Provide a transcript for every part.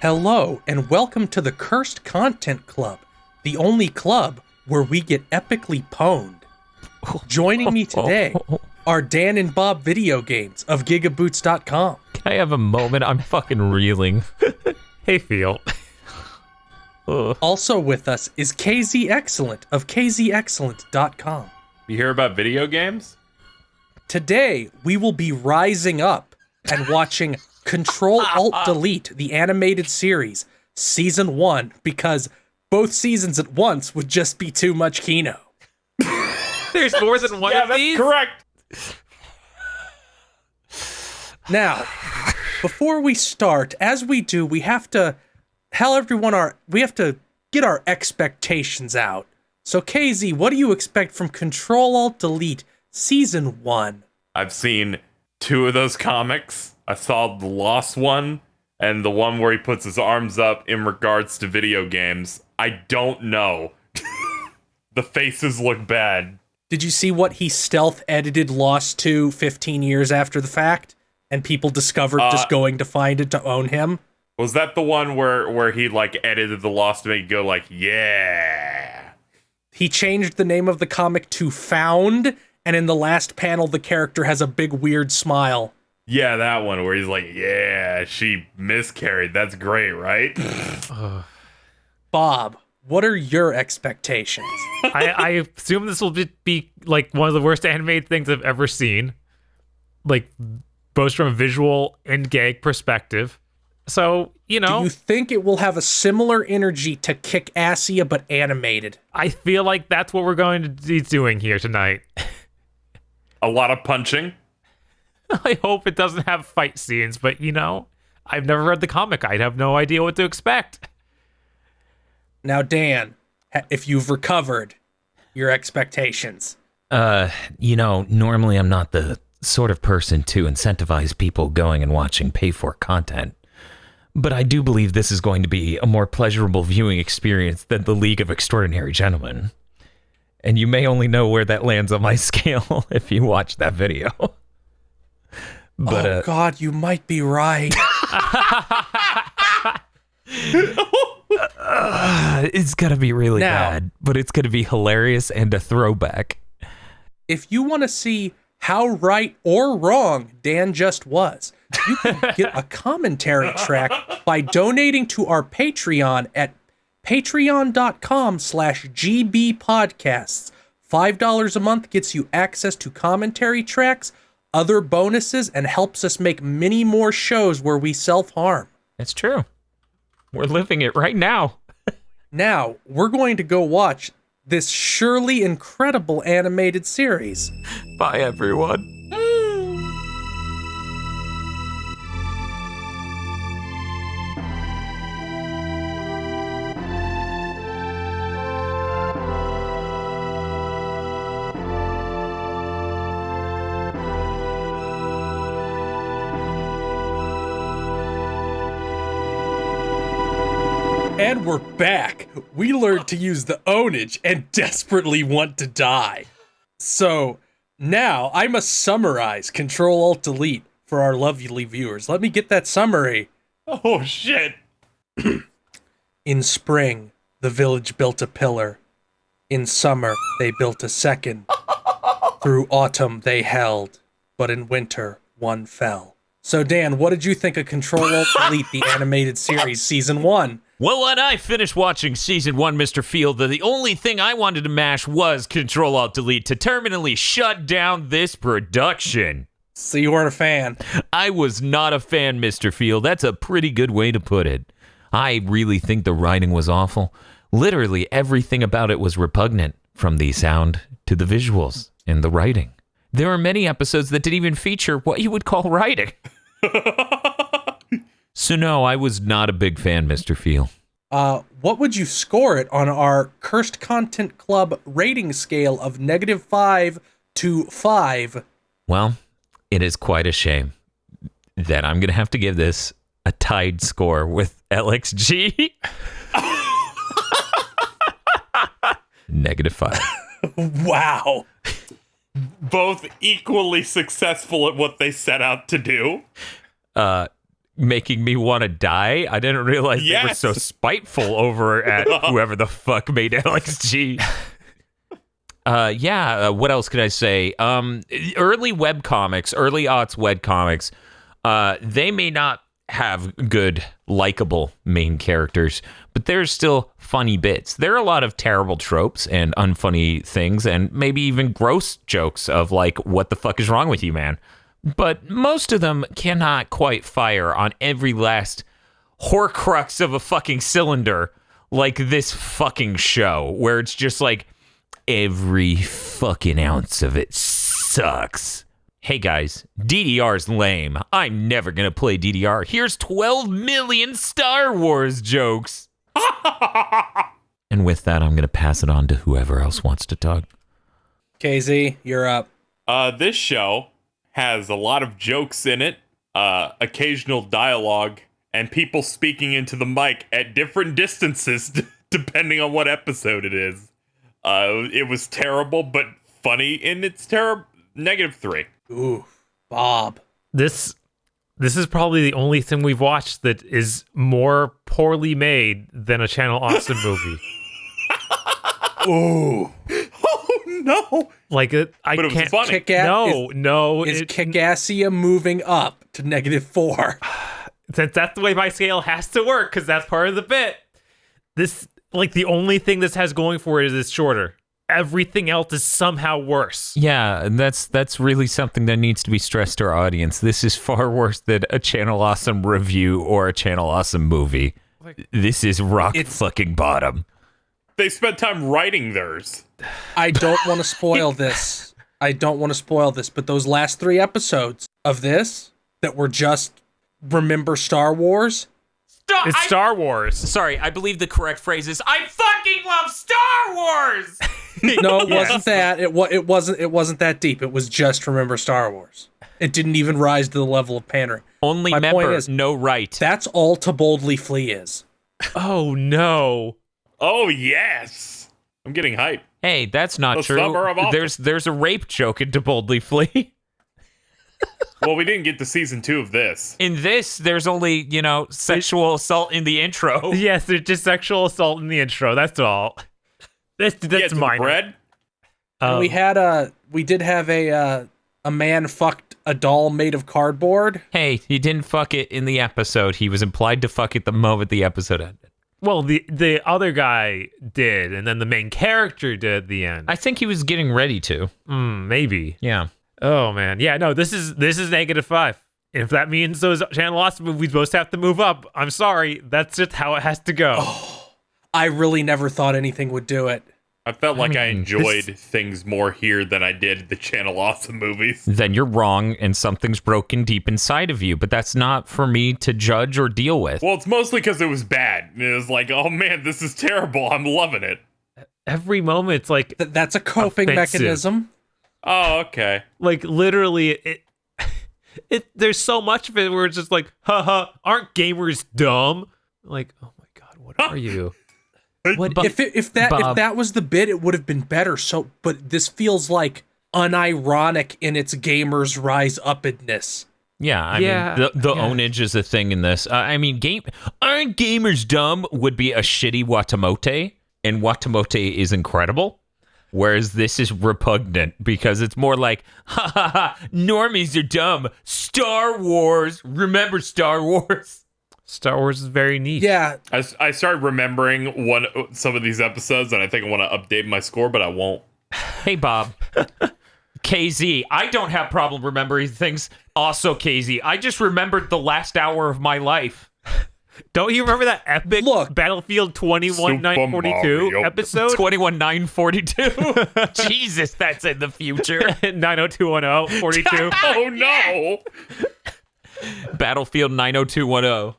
Hello, and welcome to the Cursed Content Club, the only club where we get epically pwned. Joining me today are Dan and Bob Video Games of GigaBoots.com. Can I have a moment? I'm fucking reeling. Hey, Phil. Also with us is KZ Excellent of KZExcellent.com. You hear about video games? Today, we will be rising up and watching Ctrl+Alt+Delete, the animated series, Season 1, because both seasons at once would just be too much Kino. There's more than one of these? Correct. Now, before we start, as we do, we have to get our expectations out. So KZ, what do you expect from Ctrl+Alt+Delete Season 1? I've seen 2 of those comics. I saw the Lost one and the one where he puts his arms up in regards to video games. I don't know. The faces look bad. Did you see what he stealth edited Lost to 15 years after the fact? And people discovered just going to find it to own him? Was that the one where he like edited the Lost to make it go like, yeah? He changed the name of the comic to Found, and in the last panel, the character has a big weird smile. Yeah, that one where he's like, yeah, she miscarried. That's great, right? Bob, what are your expectations? I assume this will be like one of the worst animated things I've ever seen. Like, both from a visual and gag perspective. So, you know. Do you think it will have a similar energy to Kick-Assia but animated? I feel like that's what we're going to be doing here tonight. A lot of punching. I hope it doesn't have fight scenes, but you know, I've never read the comic. I'd have no idea what to expect. Now, Dan, if you've recovered your expectations. Normally I'm not the sort of person to incentivize people going and watching pay-for content. But I do believe this is going to be a more pleasurable viewing experience than The League of Extraordinary Gentlemen. And you may only know where that lands on my scale if you watch that video. But, God, you might be right. it's gonna be really bad, but it's gonna be hilarious and a throwback. If you want to see how right or wrong Dan just was, you can get a commentary track by donating to our Patreon at patreon.com/gbpodcasts. $5 a month gets you access to commentary tracks, other bonuses, and helps us make many more shows where we self-harm. It's true. We're living it right now. Now, we're going to go watch this surely incredible animated series. Bye, everyone. And we're back. We learned to use the ownage and desperately want to die. So now I must summarize Ctrl+Alt+Delete for our lovely viewers. Let me get that summary. Oh, shit. In spring, the village built a pillar. In summer, they built a second. Through autumn, they held. But in winter, one fell. So Dan, what did you think of Ctrl+Alt+Delete, the animated series, Season 1? Well, when I finished watching Season 1, Mr. Field, the only thing I wanted to mash was Ctrl+Alt+Delete to terminally shut down this production. So you weren't a fan? I was not a fan, Mr. Field. That's a pretty good way to put it. I really think the writing was awful. Literally everything about it was repugnant, from the sound to the visuals and the writing. There are many episodes that didn't even feature what you would call writing. So no, I was not a big fan, Mr. Field. What would you score it on our Cursed Content Club rating scale of -5 to 5? Well, it is quite a shame that I'm going to have to give this a tied score with LXG. -5. Wow. Both equally successful at what they set out to do. making me want to die. I didn't realize they were Yes. so spiteful over at whoever the fuck made LXG. What else could I say? Early webcomics, early aughts webcomics, they may not have good, likable main characters, but there's still funny bits. There are a lot of terrible tropes and unfunny things, and maybe even gross jokes of like, what the fuck is wrong with you, man? But most of them cannot quite fire on every last horcrux of a fucking cylinder like this fucking show, where it's just like, every fucking ounce of it sucks. Hey guys, DDR's lame. I'm never gonna play DDR. Here's 12 million Star Wars jokes. And with that, I'm gonna pass it on to whoever else wants to talk. KZ, you're up. This show has a lot of jokes in it, occasional dialogue, and people speaking into the mic at different distances depending on what episode it is. It was terrible, but funny in its -3. Ooh, Bob. This is probably the only thing we've watched that is more poorly made than a Channel Awesome movie. Ooh. Oh no! Like it, I But it was can't. funny. Is Kickassia moving up to -4? Since that's the way my scale has to work, because that's part of the bit. This, like, the only thing this has going for it is it's shorter. Everything else is somehow worse. Yeah, and that's really something that needs to be stressed to our audience. This is far worse than a Channel Awesome review or a Channel Awesome movie. This is rock fucking bottom. They spent time writing theirs. I don't want to spoil this. But those last 3 episodes of this that were just remember Star Wars. It's Star Wars. Sorry, I believe the correct phrase is I fucking love Star Wars. No, it wasn't that. It wasn't that deep. It was just remember Star Wars. It didn't even rise to the level of pandering. Only My member, point is, no right. That's all To Boldly Flee is. Oh no. Oh yes! I'm getting hyped. Hey, that's not The true. summer of awesome. There's a rape joke in To Boldly Flee. Well, we didn't get to season 2 of this. In this, there's only, sexual assault in the intro. Yes, there's just sexual assault in the intro. That's all. That's Yeah, to the minor. bread. And we did have a man fucked a doll made of cardboard. Hey, he didn't fuck it in the episode. He was implied to fuck it the moment the episode ended. Well, the other guy did, and then the main character did at the end. I think he was getting ready to. Maybe. Yeah. Oh man, yeah. No, this is -5. If that means those Channel Awesome movies both have to move up, I'm sorry. That's just how it has to go. I really never thought anything would do it. I felt like I mean, enjoyed things more here than I did the Channel Awesome movies. Then you're wrong and something's broken deep inside of you, but that's not for me to judge or deal with. Well, it's mostly because it was bad. It was like, oh man, this is terrible. I'm loving it. Every moment's like That's a coping Offensive. mechanism. Oh, okay. like literally it there's so much of it where it's just like, haha, aren't gamers dumb? Like, oh my god, what are you? What If that was the bit, it would have been better. So, but this feels like unironic in its gamers rise uppedness. Yeah, I Yeah, mean, the yeah. ownage is a thing in this. Aren't gamers dumb would be a shitty Watamote, and Watamote is incredible. Whereas this is repugnant because it's more like, ha ha ha, normies are dumb. Star Wars, remember Star Wars. Star Wars is very niche. Yeah, I started remembering some of these episodes, and I think I want to update my score, but I won't. Hey, Bob. KZ, I don't have problem remembering things. Also, KZ, I just remembered the last hour of my life. Don't you remember that epic Look. Battlefield 21-942 Super Mario. episode? 21-942. Jesus, that's in the future. 90210 42. Oh no! Battlefield 90210.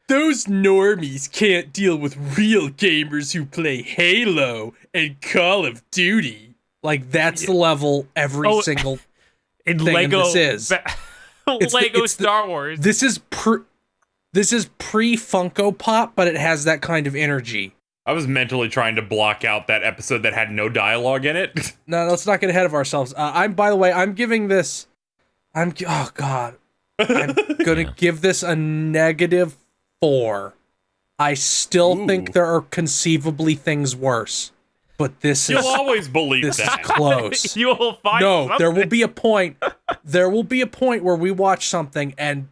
those normies can't deal with real gamers who play Halo and Call of Duty. Like, that's the level every Oh, single In thing Lego, in this is. Lego it's the- Star Wars. This is pre Funko Pop, but it has that kind of energy. I was mentally trying to block out that episode that had no dialogue in it. No, let's not get ahead of ourselves. I'm giving this. Oh God, I'm gonna give this a -4. I still think there are conceivably things worse, but this You'll is always believe this is that. close. You will find No, there will something. be a point. There will be a point where we watch something, and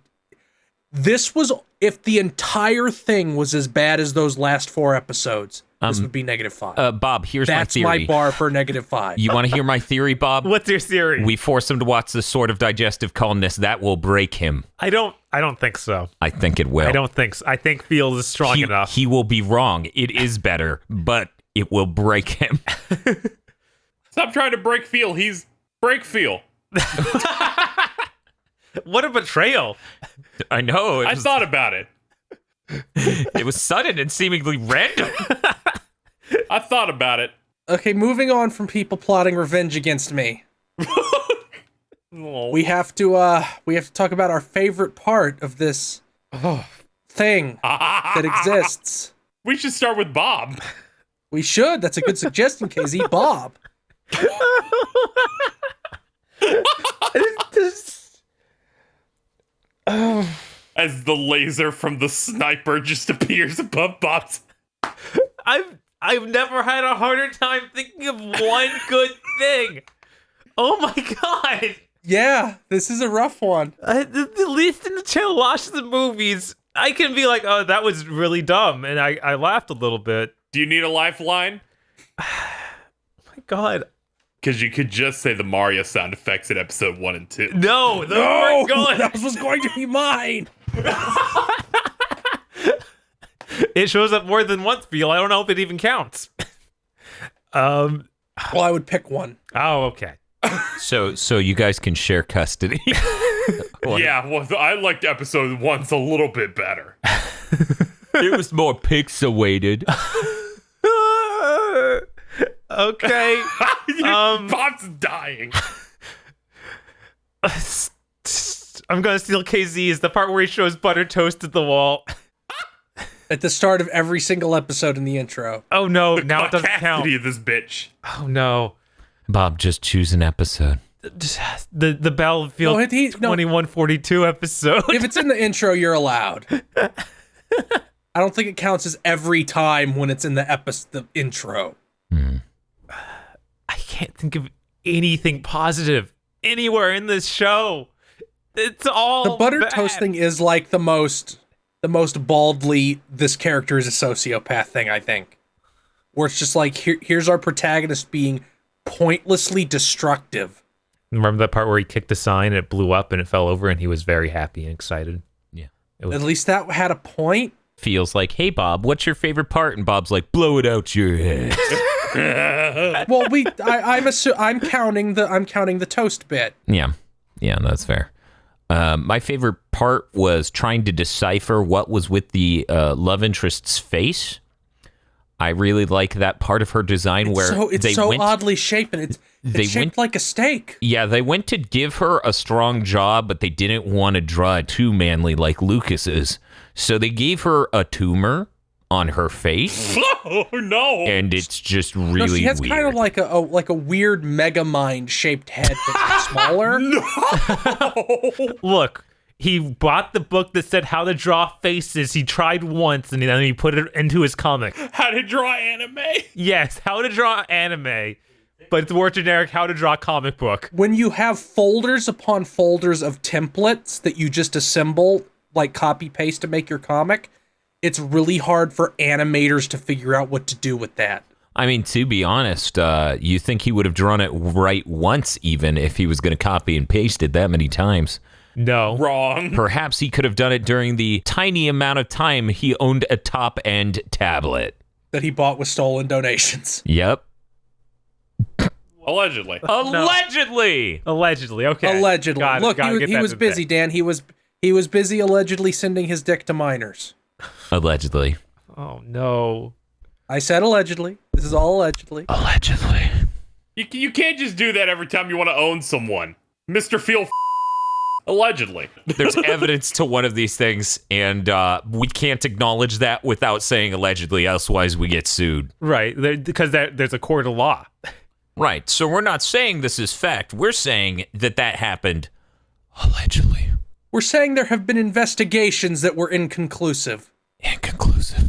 this was if the entire thing was as bad as those last 4 episodes. This would be -5. Bob, here's That's my my theory. bar for -5. You want to hear my theory, Bob? What's your theory? We force him to watch the Sword of Digestive Calmness. That will break him. I don't think so. I think it will. I don't think so. I think Field is strong enough. He will be wrong. It is better, but it will break him. Stop trying to break Feel. He's break Feel. What a betrayal. I know. I thought about it. It was sudden and seemingly random. I thought about it. Okay, moving on from people plotting revenge against me. Oh. We have to talk about our favorite part of this thing that exists. We should start with Bob. We should. That's a good suggestion, KZ. Bob. As the laser from the sniper just appears above Bob's. I've never had a harder time thinking of one good thing. Oh my god. Yeah, this is a rough one. At least in the channel watches the movies, I can be like, oh, that was really dumb, and I laughed a little bit. Do you need a lifeline? My god. Because you could just say the Mario sound effects in episode 1 and 2. No, those No, weren't good. that was going to be mine. It shows up more than once, Feel. I don't know if it even counts. Well, I would pick one. Oh, okay. So you guys can share custody. Yeah, well, I liked episode 1's a little bit better. It was more pixelated. Okay. Bob's dying. I'm gonna steal KZ's, the part where he shows butter toast at the wall. At the start of every single episode in the intro. Oh no, now it doesn't count. Audacity of this bitch. Oh no. Bob, just choose an episode. The Battlefield No, no. 2142 episode. If it's in the intro, you're allowed. I don't think it counts as every time when it's in the intro. I can't think of anything positive anywhere in this show. It's all The butter bad. toast thing is like the most baldly this character is a sociopath thing, I think. Where it's just like here's our protagonist being pointlessly destructive. Remember that part where he kicked a sign and it blew up and it fell over and he was very happy and excited? Yeah. It was, At least that had a point. Feels like, hey Bob, what's your favorite part? And Bob's like, blow it out your head. Well, I'm counting the toast bit. Yeah, that's fair. My favorite part was trying to decipher what was with the love interest's face. I really like that part of her design where It's they so went, oddly shapen. It's shaped went- like a steak. Yeah, they went to give her a strong jaw, but they didn't want to draw it too manly like Lucas's. So they gave her a tumor on her face, Oh, no. and it's just really No, she has weird. kind of like a weird Megamind shaped head that's smaller. look, he bought the book that said how to draw faces. He tried once and then he put it into his comic. How to draw anime? Yes, how to draw anime, but it's more generic how to draw comic book. When you have folders upon folders of templates that you just assemble, like copy paste to make your comic, it's really hard for animators to figure out what to do with that. I mean, to be honest, you think he would have drawn it right once even if he was going to copy and paste it that many times. No. Wrong. Perhaps he could have done it during the tiny amount of time he owned a top-end tablet. That he bought with stolen donations. Yep. Allegedly. Allegedly! Allegedly, okay. Allegedly. Look, Gotta get he that was in busy, there. Dan. He was busy allegedly sending his dick to minors. Allegedly. Oh no. I said allegedly. This is all allegedly. Allegedly. You can't just do that every time you want to own someone. Mr. Feel allegedly. There's evidence to one of these things, and we can't acknowledge that without saying allegedly, otherwise we get sued. Right, because there's a court of law. Right, so we're not saying this is fact. We're saying that happened allegedly. We're saying there have been investigations that were inconclusive. Inconclusive.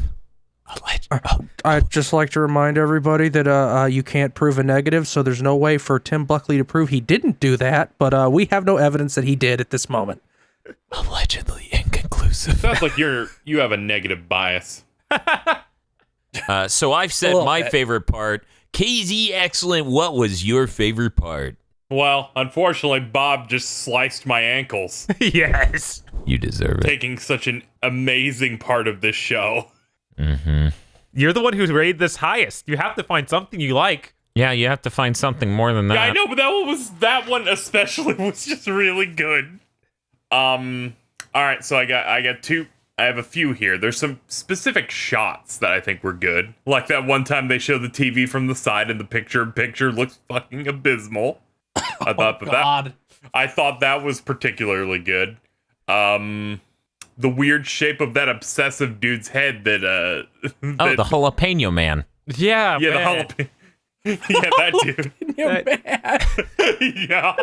I'd just like to remind everybody that you can't prove a negative, so there's no way for Tim Buckley to prove he didn't do that, but we have no evidence that he did at this moment. Allegedly inconclusive. Sounds like you have a negative bias. So I've said my favorite part. KZ, excellent. What was your favorite part? Well, unfortunately, Bob just sliced my ankles, Yes. You deserve it. taking such an amazing part of this show. Mm-hmm. You're the one who's rated this highest. You have to find something you like. Yeah, you have to find something more than that. Yeah, I know, but that one especially was just really good. All right, so I got two. I have a few here. There's some specific shots that I think were good. Like that one time they show the TV from the side and the picture looks fucking abysmal. I thought that was particularly good. The weird shape of that obsessive dude's head that Oh, the jalapeno man. Yeah, yeah, man. the jalapeno. Yeah, that dude. You're bad. Yeah.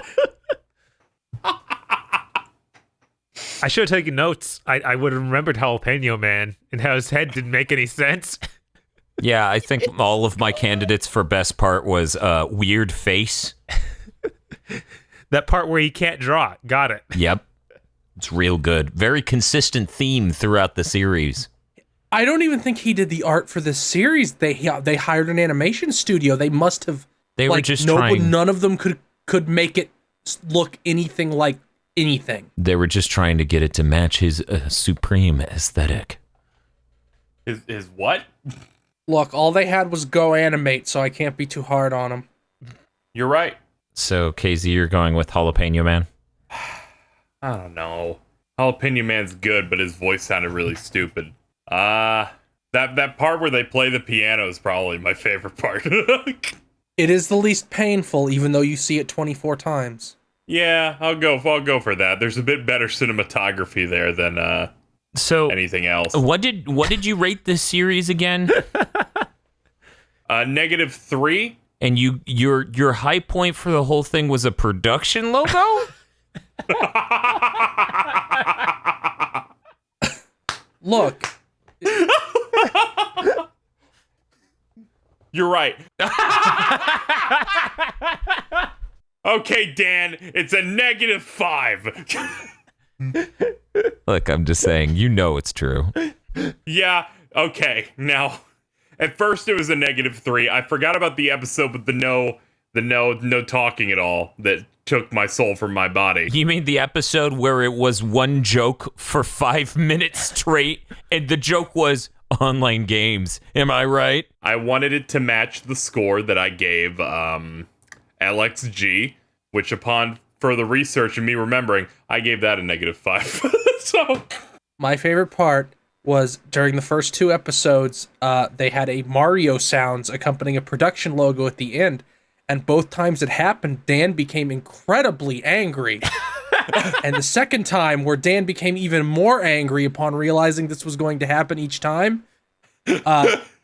I should have taken notes. I would have remembered Jalapeno Man and how his head didn't make any sense. Yeah, I think all of my candidates for best part was weird face. That part where he can't draw. Got it. Yep. It's real good. Very consistent theme throughout the series. I don't even think he did the art for this series. They hired an animation studio. They must have. They were just trying. None of them could make it look anything like anything. They were just trying to get it to match his supreme aesthetic. His what? Look, all they had was Go Animate, so I can't be too hard on them. You're right. So, KZ, you're going with Jalapeno Man? I don't know. Jalapeno Man's good, but his voice sounded really stupid. That part where they play the piano is probably my favorite part. It is the least painful, even though you see it 24 times. Yeah, I'll go for that. There's a bit better cinematography there than anything else. What did you rate this series again? -3. And your high point for the whole thing was a production logo? Look. You're right. Okay, Dan, it's a -5. Look, I'm just saying, you know it's true. Yeah, okay. Now, at first it was a -3. I forgot about the episode with the no talking at all that took my soul from my body. You mean the episode where it was one joke for 5 minutes straight, and the joke was online games? Am I right? I wanted it to match the score that I gave LXG, which upon further research and me remembering, I gave that a -5. So My favorite part was during the first 2 episodes, they had a Mario sounds accompanying a production logo at the end, and both times it happened, Dan became incredibly angry. And the second time, where Dan became even more angry upon realizing this was going to happen each time,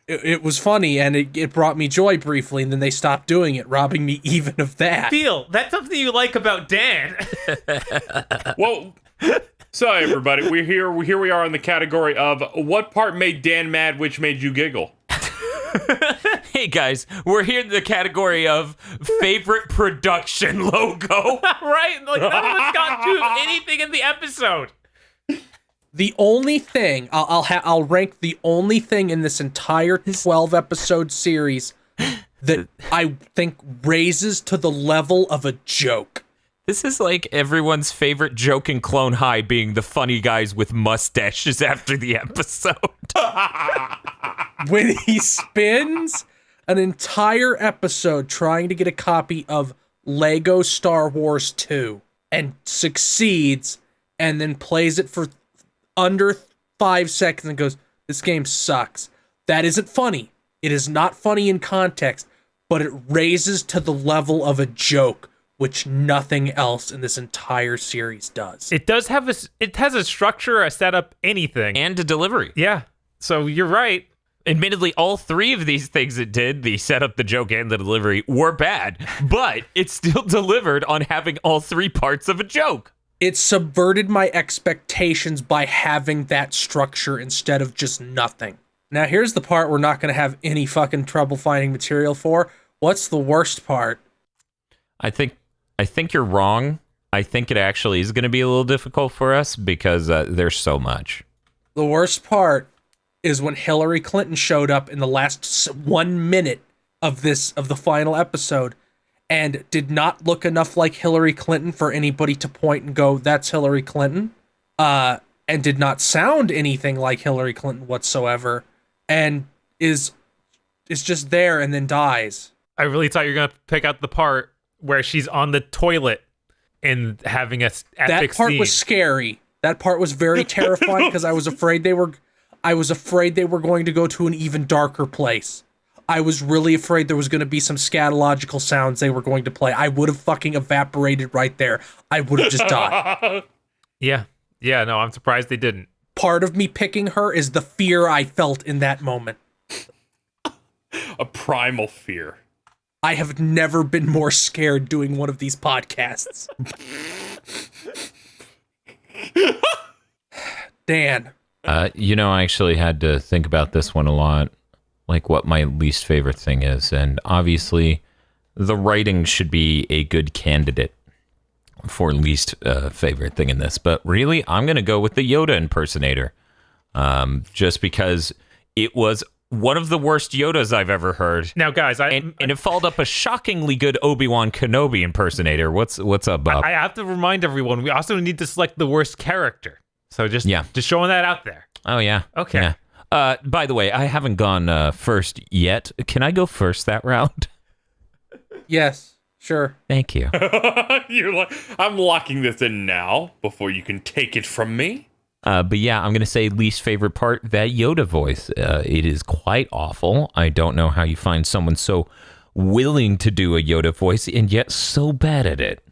it was funny, and it brought me joy briefly, and then they stopped doing it, robbing me even of that. Feel, that's something you like about Dan. well, so everybody, here we are in the category of what part made Dan mad, which made you giggle. Hey guys, we're here in the category of favorite production logo. Right? Like, none of us got to anything in the episode. The only thing I'll rank the only thing in this entire 12 episode series that I think raises to the level of a joke. This is like everyone's favorite joke in Clone High being the funny guys with mustaches after the episode. When he spends an entire episode trying to get a copy of Lego Star Wars 2 and succeeds, and then plays it for under 5 seconds and goes, "This game sucks." That isn't funny. It is not funny in context, but it raises to the level of a joke, which nothing else in this entire series does. It does have it has a structure, a setup, anything. And a delivery. Yeah. So you're right. Admittedly, all 3 of these things it did, the setup, the joke, and the delivery, were bad, but it still delivered on having all 3 parts of a joke. it subverted my expectations by having that structure instead of just nothing. Now, here's the part we're not going to have any fucking trouble finding material for. What's the worst part? I think you're wrong. I think it actually is going to be a little difficult for us because there's so much. The worst part is when Hillary Clinton showed up in the last 1 minute of the final episode and did not look enough like Hillary Clinton for anybody to point and go, that's Hillary Clinton, and did not sound anything like Hillary Clinton whatsoever, and is just there and then dies. I really thought you were gonna pick out the part where she's on the toilet and having a epic That part scene. was scary. That part was very terrifying because I was afraid they were going to go to an even darker place. I was really afraid there was going to be some scatological sounds they were going to play. I would have fucking evaporated right there. I would have just died. Yeah, no, I'm surprised they didn't. Part of me picking her is the fear I felt in that moment. A primal fear. I have never been more scared doing one of these podcasts. Dan. I actually had to think about this one a lot, like what my least favorite thing is. And obviously, the writing should be a good candidate for least favorite thing in this. But really, I'm going to go with the Yoda impersonator. Just because it was one of the worst Yodas I've ever heard. Now, guys, And it followed up a shockingly good Obi-Wan Kenobi impersonator. What's up, Bob? I have to remind everyone, we also need to select the worst character. So just showing that out there. Oh, yeah. Okay. Yeah. By the way, I haven't gone first yet. Can I go first that round? Yes, sure. Thank you. You're like, I'm locking this in now before you can take it from me. But yeah, I'm going to say least favorite part, that Yoda voice. It is quite awful. I don't know how you find someone so willing to do a Yoda voice and yet so bad at it.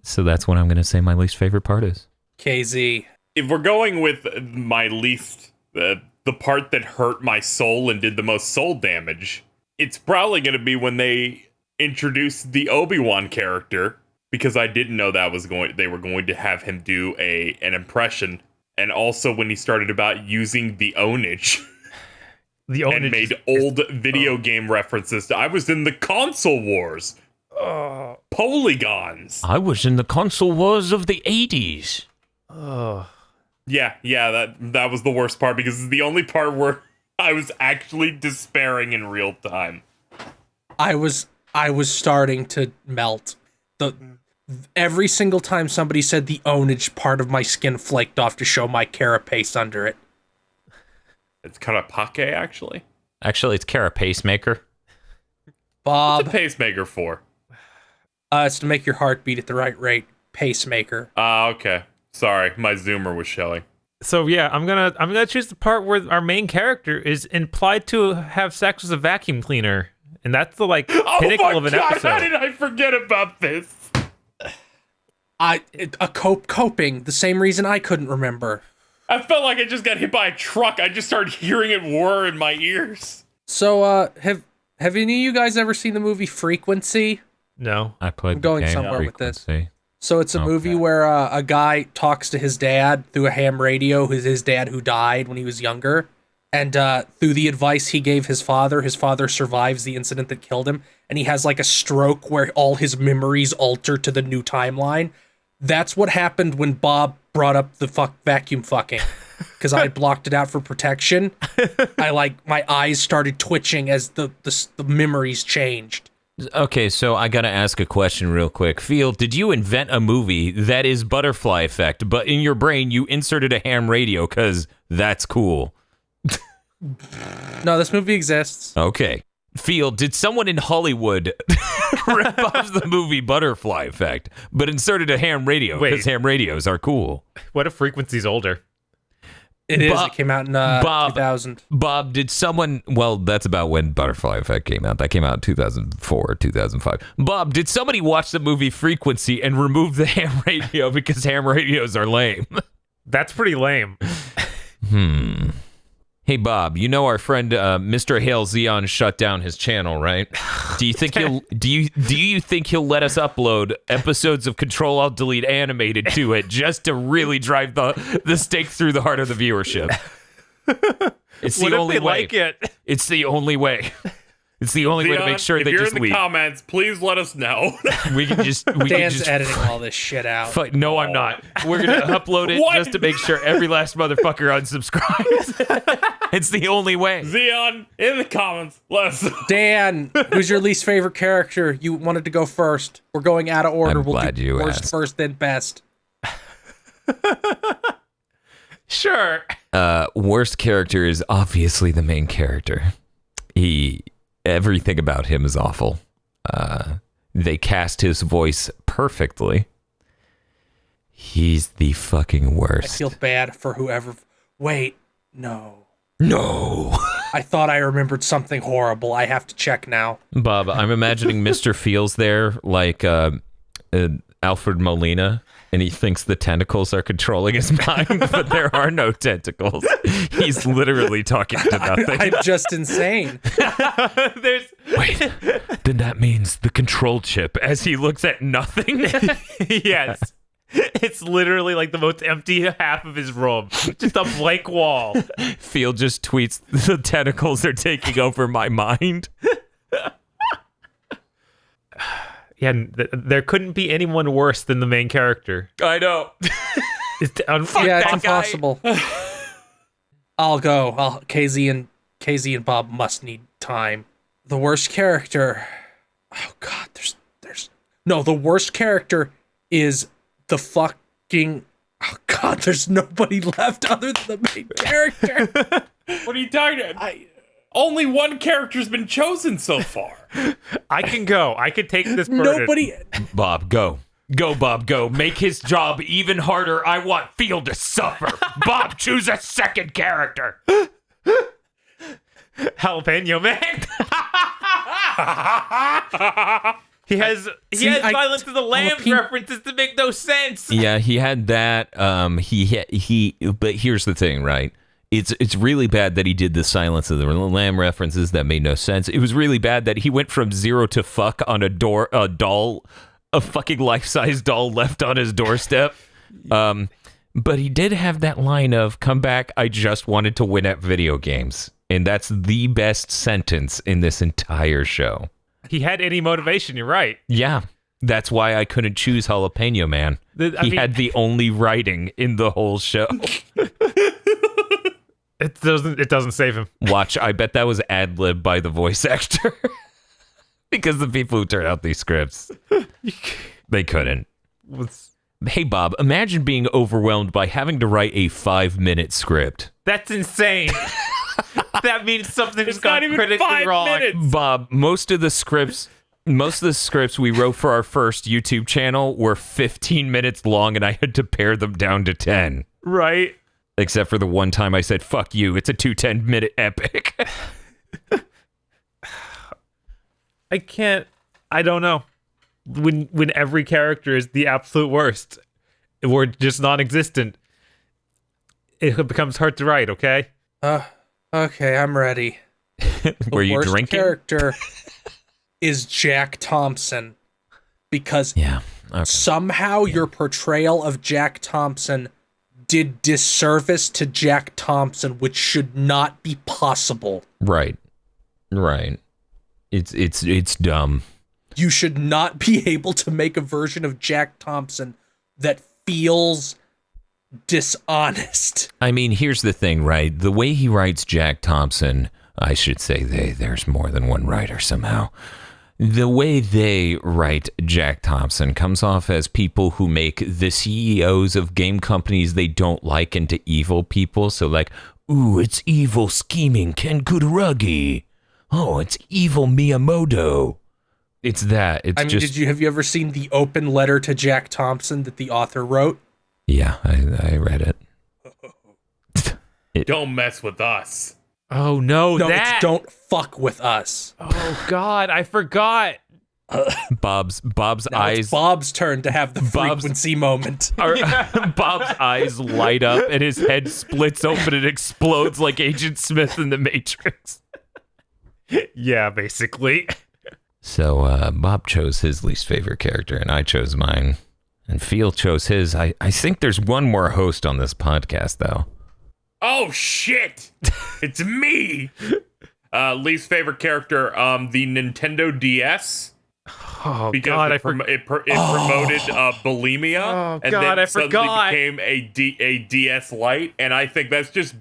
So that's what I'm going to say my least favorite part is. KZ. If we're going with my least, the part that hurt my soul and did the most soul damage, it's probably going to be when they introduced the Obi-Wan character, because I didn't know they were going to have him do an impression. And also when he started about using the ownage. The ownage and made old video game references. I was in the console wars. Polygons. I was in the console wars of the 80s. Yeah, that was the worst part, because it's the only part where I was actually despairing in real time. I was starting to melt. Every single time somebody said the ownage, part of my skin flaked off to show my carapace under it. It's kind of pake, actually. Actually, it's Kara Pacemaker. Bob. What's a pacemaker for? It's to make your heart beat at the right rate. Pacemaker. Okay. Sorry, my zoomer was showing. So yeah, I'm gonna choose the part where our main character is implied to have sex with a vacuum cleaner, and that's the pinnacle of an episode. How did I forget about this? Coping. The same reason I couldn't remember. I felt like I just got hit by a truck. I just started hearing it whir in my ears. So, have any of you guys ever seen the movie Frequency? No. I played I'm going the game somewhere with this. Frequency. So it's a movie where a guy talks to his dad through a ham radio, who's his dad who died when he was younger. And through the advice he gave his father survives the incident that killed him. And he has like a stroke where all his memories alter to the new timeline. That's what happened when Bob brought up the vacuum fucking. Because I blocked it out for protection. My eyes started twitching as the memories changed. Okay, so I gotta ask a question real quick. Field, did you invent a movie that is Butterfly Effect, but in your brain you inserted a ham radio because that's cool? No, this movie exists. Okay. Field, did someone in Hollywood rip off the movie Butterfly Effect, but inserted a ham radio because ham radios are cool? What if Frequency's older? It is. It came out in 2000. Bob, did someone... Well, that's about when Butterfly Effect came out. That came out in 2004, 2005. Bob, did somebody watch the movie Frequency and remove the ham radio because ham radios are lame? That's pretty lame. Hey Bob, you know our friend Mr. Hale Xeon shut down his channel, right? Do you think you think he'll let us upload episodes of Ctrl+Alt+Delete Animated to it just to really drive the stake through the heart of the viewership? It's the only way. Like it? It's the only way. It's the only way to make sure they if you're just in the leave. comments, please let us know. We can just Dan's editing all this shit out. No, I'm not. We're gonna upload it What? just to make sure every last motherfucker unsubscribes. It's the only way. Xeon, in the comments, let us know. Dan, who's your least favorite character? You wanted to go first. We're going out of order. I'm We'll glad do you worst asked. first, then best. Sure. Worst character is obviously the main character. Everything about him is awful. They cast his voice perfectly. He's the fucking worst. I feel bad for whoever. Wait, no. No. I thought I remembered something horrible. I have to check now. Bob, I'm imagining Mr. Feels there like Alfred Molina, and he thinks the tentacles are controlling his mind, but there are no tentacles. He's literally talking to nothing. I'm just insane. Wait, then that means the control chip as he looks at nothing? Yes. It's literally like the most empty half of his room. Just a blank wall. Feel just tweets, the tentacles are taking over my mind. Yeah, there couldn't be anyone worse than the main character. I know. Yeah, it's guy. impossible. I'll go. KZ and Bob must need time. The worst character. Oh God, there's no. The worst character is the fucking. Oh God, there's nobody left other than the main character. What are you talking about? Only one character's been chosen so far. I can go. I could take this burden. Nobody. Bob, go. Go, Bob, go. Make his job even harder. I want Field to suffer. Bob, choose a second character. Jalapeno Man. He has Silence of the Lambs references that make no sense. Yeah, he had that. But here's the thing, right? It's really bad that he did the Silence of the Lamb references that made no sense. It was really bad that he went from 0 to fuck on a fucking life-size doll left on his doorstep. But he did have that line of, come back, I just wanted to win at video games. And that's the best sentence in this entire show. He had any motivation, you're right. Yeah, that's why I couldn't choose Jalapeno Man. He had the only writing in the whole show. It doesn't save him. Watch, I bet that was ad-lib by the voice actor. Because the people who turned out these scripts, they couldn't. Hey, Bob, imagine being overwhelmed by having to write a 5-minute script. That's insane. That means something's Not gone even critically 5 wrong. minutes. Bob, most of the scripts we wrote for our first YouTube channel were 15 minutes long, and I had to pare them down to 10. Right? Except for the one time I said, fuck you, it's a 2-10-minute epic. I don't know. When every character is the absolute worst, or just non-existent, it becomes hard to write, okay? Okay, I'm ready. Were you Worst drinking? character is Jack Thompson because Yeah. Okay. somehow your portrayal of Jack Thompson did disservice to Jack Thompson, which should not be possible. Right. It's dumb. You should not be able to make a version of Jack Thompson that feels dishonest. I mean, here's the thing, right? The way he writes Jack Thompson, I should say there's more than one writer somehow. The way they write Jack Thompson comes off as people who make the CEOs of game companies they don't like into evil people. So like, ooh, it's evil scheming Ken Kutaragi. Oh, it's evil Miyamoto. It's that. It's just. Have you ever seen the open letter to Jack Thompson that the author wrote? Yeah, I read it. Don't mess with us. Oh no, No, that! it's don't fuck with us. Oh God, I forgot. Bob's Now it's eyes. Bob's turn to have the frequency moment. Bob's eyes light up and his head splits open and explodes like Agent Smith in the Matrix. Yeah, basically. So Bob chose his least favorite character, and I chose mine. And Phil chose his. I think there's one more host on this podcast, though. Oh shit! It's me. Least favorite character, the Nintendo DS. Oh Because God, it promoted bulimia, Oh, and God, then I suddenly forgot. became a DS Lite, and I think that's just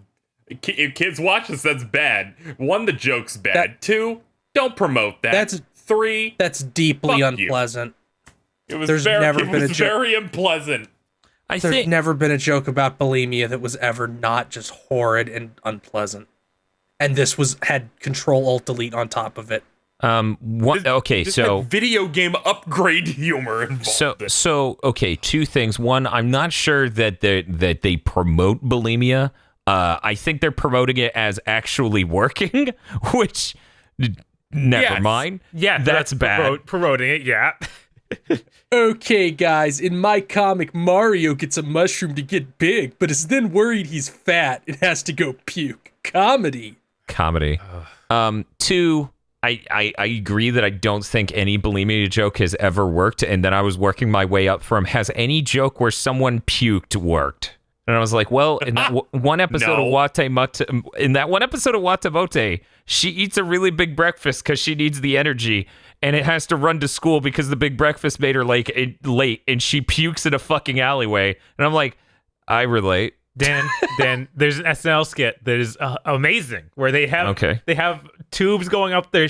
if kids watch this, that's bad. One, the joke's bad. Two, don't promote that. That's- three. That's deeply Fuck you. unpleasant. It was there's very, never it been a was joke. very unpleasant. I There's think never been a joke about bulimia that was ever not just horrid and unpleasant. And this had Ctrl+Alt+Delete on top of it. okay, Just so had video game upgrade humor involved. so okay, two things. One, I'm not sure that they promote bulimia. I think they're promoting it as actually working, which never Yes. mind. Yeah, That's bad. Promoting it, yeah. Okay, guys, in my comic, Mario gets a mushroom to get big, but is then worried he's fat and has to go puke. Comedy. Two, I agree that I don't think any bulimia joke has ever worked, and then I was working my way up from has any joke where someone puked worked? And I was like, well, in that one episode No. of Watamote, she eats a really big breakfast because she needs the energy, and it has to run to school because the big breakfast made her late, and she pukes in a fucking alleyway. And I'm like, I relate. Dan, there's an SNL skit that is amazing where they have tubes going up their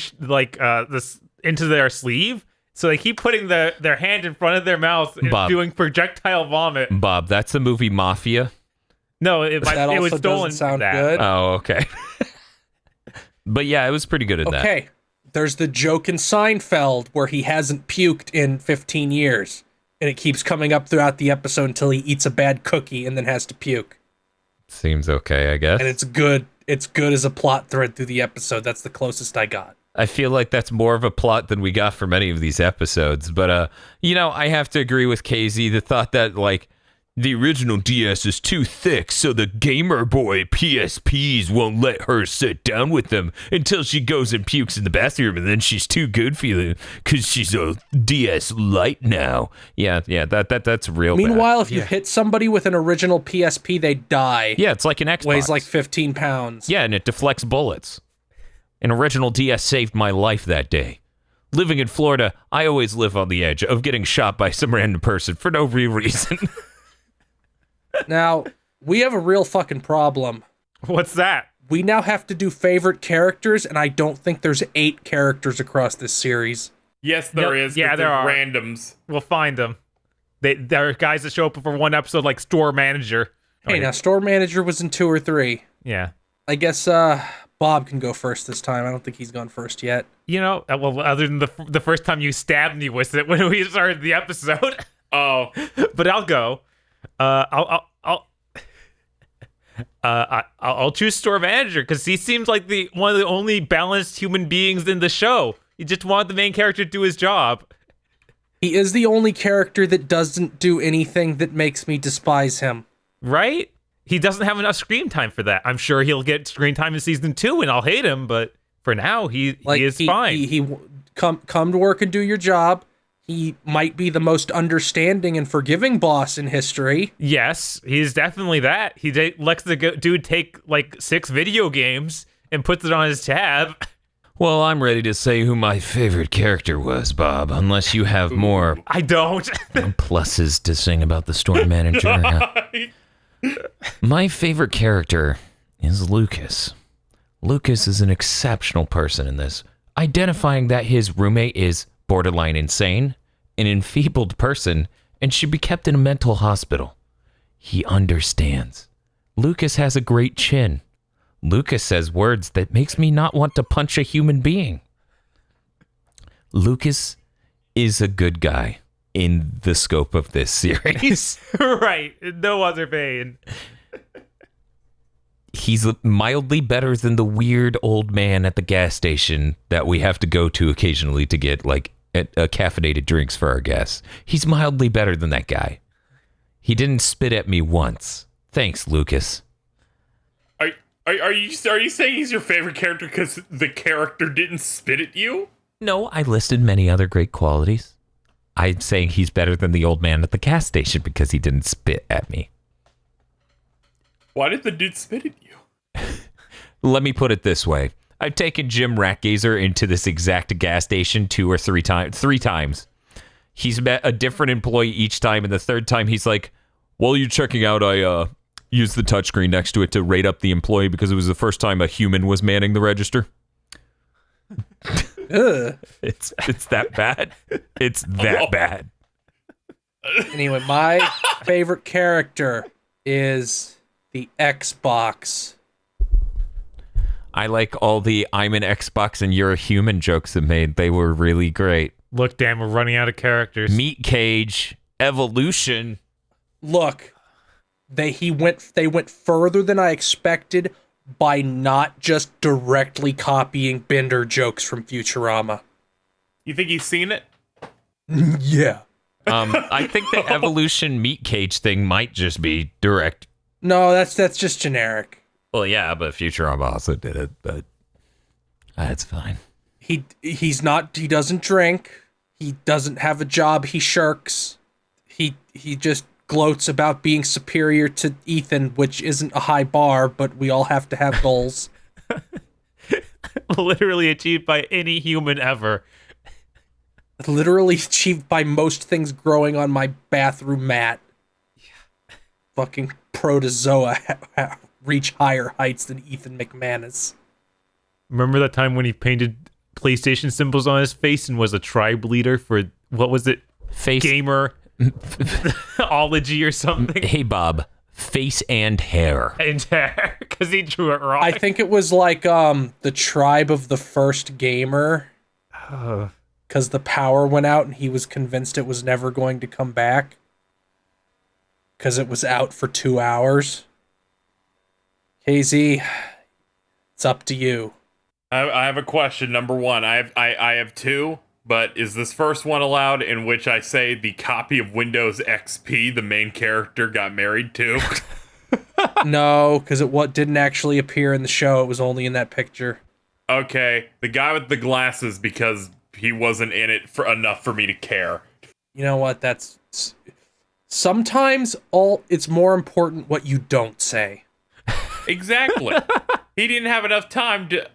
this into their sleeve, so they keep putting their hand in front of their mouth and Bob. doing projectile vomit. Bob, that's the movie Mafia. No, it That was also stolen. doesn't sound that. good. Oh, okay. But yeah, it was pretty good at that. Okay, there's the joke in Seinfeld where he hasn't puked in 15 years. And it keeps coming up throughout the episode until he eats a bad cookie and then has to puke. Seems okay, I guess. And it's good. It's good as a plot thread through the episode. That's the closest I got. I feel like that's more of a plot than we got for many of these episodes. But, I have to agree with KZ, the thought that, the original DS is too thick, so the Gamer Boy PSPs won't let her sit down with them until she goes and pukes in the bathroom, and then she's too good feeling because she's a DS Lite now. Yeah, that's real bad. Meanwhile, if you hit somebody with an original PSP, they die. Yeah, it's like an Xbox. Weighs like 15 pounds. Yeah, and it deflects bullets. An original DS saved my life that day. Living in Florida, I always live on the edge of getting shot by some random person for no real reason. Now, we have a real fucking problem. What's that? We now have to do favorite characters, and I don't think there's 8 characters across this series. Yes, there No, is. yeah, but there they're are. randoms. We'll find them. There are guys that show up for one episode, like store manager. Hey, now, store manager was in 2 or 3. Yeah. I guess Bob can go first this time. I don't think he's gone first yet. Well, other than the first time you stabbed me with it when we started the episode. Oh, But I'll go. I'll choose store manager because he seems like one of the only balanced human beings in the show. You just want the main character to do his job, He is the only character that doesn't do anything that makes me despise him. right? He doesn't have enough screen time for that. I'm sure he'll get screen time in season 2, and I'll hate him. But for now, he is fine. He come to work and do your job. He might be the most understanding and forgiving boss in history. Yes, he's definitely that. He lets the dude take like 6 video games and puts it on his tab. Well, I'm ready to say who my favorite character was, Bob, unless you have more I don't. pluses to sing about the store manager. My favorite character is Lucas. Lucas is an exceptional person in this, identifying that his roommate is borderline insane, an enfeebled person, and should be kept in a mental hospital. He understands. Lucas has a great chin. Lucas says words that makes me not want to punch a human being. Lucas is a good guy in the scope of this series. Right. In no other vein. He's mildly better than the weird old man at the gas station that we have to go to occasionally to get like caffeinated drinks for our guests. He's mildly better than that guy. He didn't spit at me once. Thanks, Lucas. Are you saying he's your favorite character because the character didn't spit at you? No, I listed many other great qualities. I'm saying he's better than the old man at the gas station because he didn't spit at me. Why did the dude spit at you? Let me put it this way. I've taken Jim Ratgazer into this exact gas station 2 or 3 times. 3 times. He's met a different employee each time, and the third time he's like, while you're checking out, I used the touchscreen next to it to rate up the employee because it was the first time a human was manning the register. It's that bad. It's that bad. Anyway, my favorite character is the Xbox. I like all the I'm an Xbox and you're a human jokes that made. They were really great. Look, Dan, we're running out of characters. Meat Cage, Evolution. Look, they went further than I expected by not just directly copying Bender jokes from Futurama. You think he's seen it? Yeah. I think the Evolution Meat Cage thing might just be direct. No, that's just generic. Well, yeah, but Futurama also did it, but that's fine. He doesn't drink. He doesn't have a job. He shirks. He just gloats about being superior to Ethan, which isn't a high bar, but we all have to have goals. Literally achieved by any human ever. Literally achieved by most things growing on my bathroom mat. Yeah. Fucking protozoa reach higher heights than Ethan McManus. Remember that time when he painted PlayStation symbols on his face and was a tribe leader for, what was it? Face Gamer ology or something? Hey, Bob. Face and hair. And hair, because he drew it wrong. I think it was like the tribe of the first gamer. Because the power went out and he was convinced it was never going to come back. Because it was out for 2 hours. KZ, it's up to you. I have a question. Number one, I have 2, but is this first one allowed in which I say the copy of Windows XP the main character got married to? No, because it didn't actually appear in the show. It was only in that picture. Okay, the guy with the glasses because he wasn't in it for enough for me to care. You know what? That's sometimes it's more important what you don't say. Exactly. He didn't have enough time to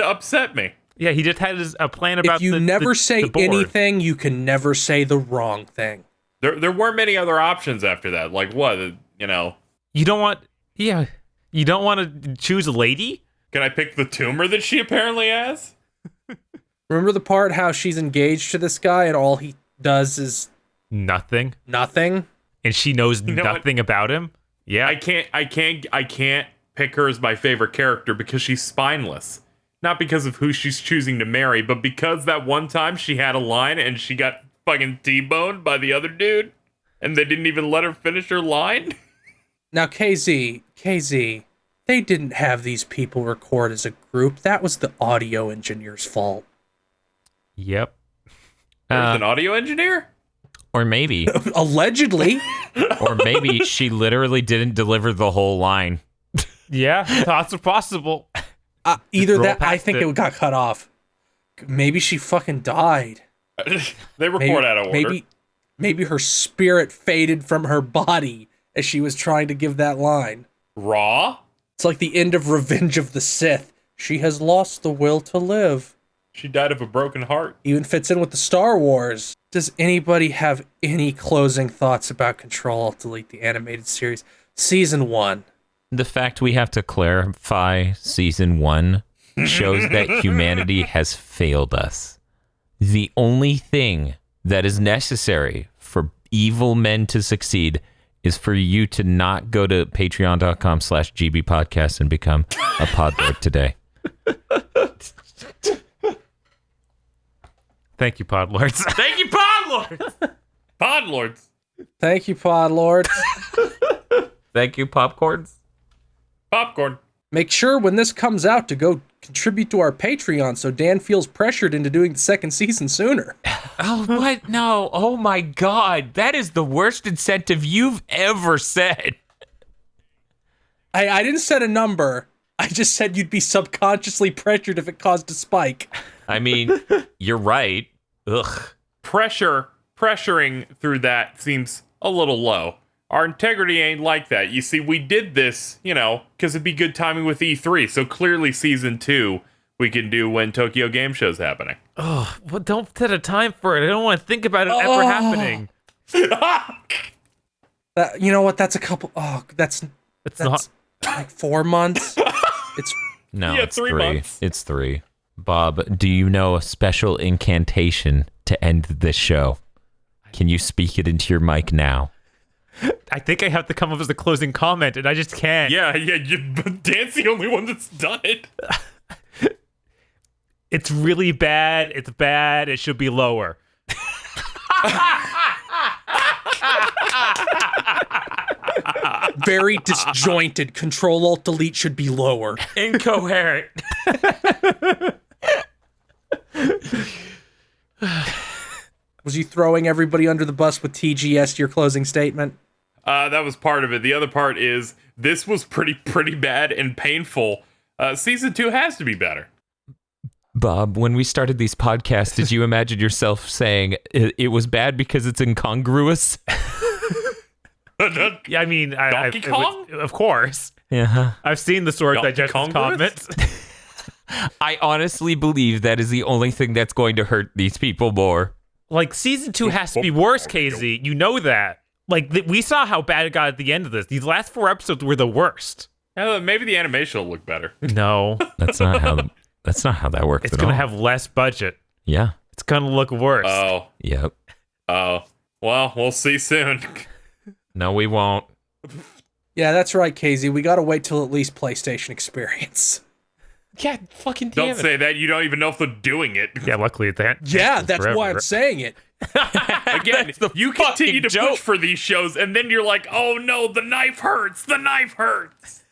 upset me. Yeah, he just had a plan about if you never say the board. anything, you can never say the wrong thing. There weren't many other options after that. Like what? You know. You don't want to choose a lady? Can I pick the tumor that she apparently has? Remember the part how she's engaged to this guy and all he does is nothing. And she knows nothing about him? Yeah. I can't pick her as my favorite character because she's spineless. Not because of who she's choosing to marry, but because that one time she had a line and she got fucking T-boned by the other dude and they didn't even let her finish her line. Now, KZ, they didn't have these people record as a group. That was the audio engineer's fault. Yep. There's an audio engineer? Or maybe. Allegedly. Or maybe she literally didn't deliver the whole line. Yeah, thoughts are possible. Either that, I think it got cut off. Maybe she fucking died. They record out of order. Maybe her spirit faded from her body as she was trying to give that line. Raw? It's like the end of Revenge of the Sith. She has lost the will to live. She died of a broken heart. Even fits in with the Star Wars. Does anybody have any closing thoughts about Ctrl+Alt+Delete the animated series? Season 1. The fact we have to clarify season 1 shows that humanity has failed us. The only thing that is necessary for evil men to succeed is for you to not go to patreon.com/gbpodcast and become a podlord today. Thank you, Podlords. Thank you, Podlords! Podlords! Thank you, Podlord. Thank you, Popcorns. Popcorn. Make sure when this comes out to go contribute to our Patreon so Dan feels pressured into doing the second season sooner. Oh, what? No. Oh, my God. That is the worst incentive you've ever said. I didn't set a number. I just said you'd be subconsciously pressured if it caused a spike. I mean, you're right. Ugh. Pressuring through that seems a little low. Our integrity ain't like that. You see, we did this, because it'd be good timing with E3. So clearly season 2 we can do when Tokyo Game Show's happening. Oh, well, don't set a time for it. I don't want to think about it ever happening. You know what? That's a couple. That's not like 4 months. It's it's 3 months. It's 3. Bob, do you know a special incantation to end this show? Can you speak it into your mic now? I think I have to come up as the closing comment, and I just can't. Yeah. Dan's the only one that's done it. It's really bad. It's bad. It should be lower. very disjointed. Ctrl+Alt+Delete should be lower. Incoherent. Was you throwing everybody under the bus with TGS, your closing statement? That was part of it. The other part is this was pretty bad and painful. Season 2 has to be better. Bob, when we started these podcasts, did you imagine yourself saying it was bad because it's incongruous? Yeah, I mean, Donkey Kong? Of course. Yeah. I've seen the Sword Digest comments. I honestly believe that is the only thing that's going to hurt these people more. Like, season 2 has to be worse, KZ. You know that. Like, we saw how bad it got at the end of this. These last 4 episodes were the worst. Maybe the animation will look better. No. That's not how that works. It's going to have less budget. Yeah. It's going to look worse. Oh. Yep. Oh. Well, we'll see soon. No, we won't. Yeah, that's right, KZ. We gotta wait till at least PlayStation Experience. Yeah, fucking damn Don't say that. You don't even know if they're doing it. Yeah, luckily that. Yeah, that's why I'm saying it. Again, you continue to push for these shows, and then you're like, oh no, the knife hurts. The knife hurts.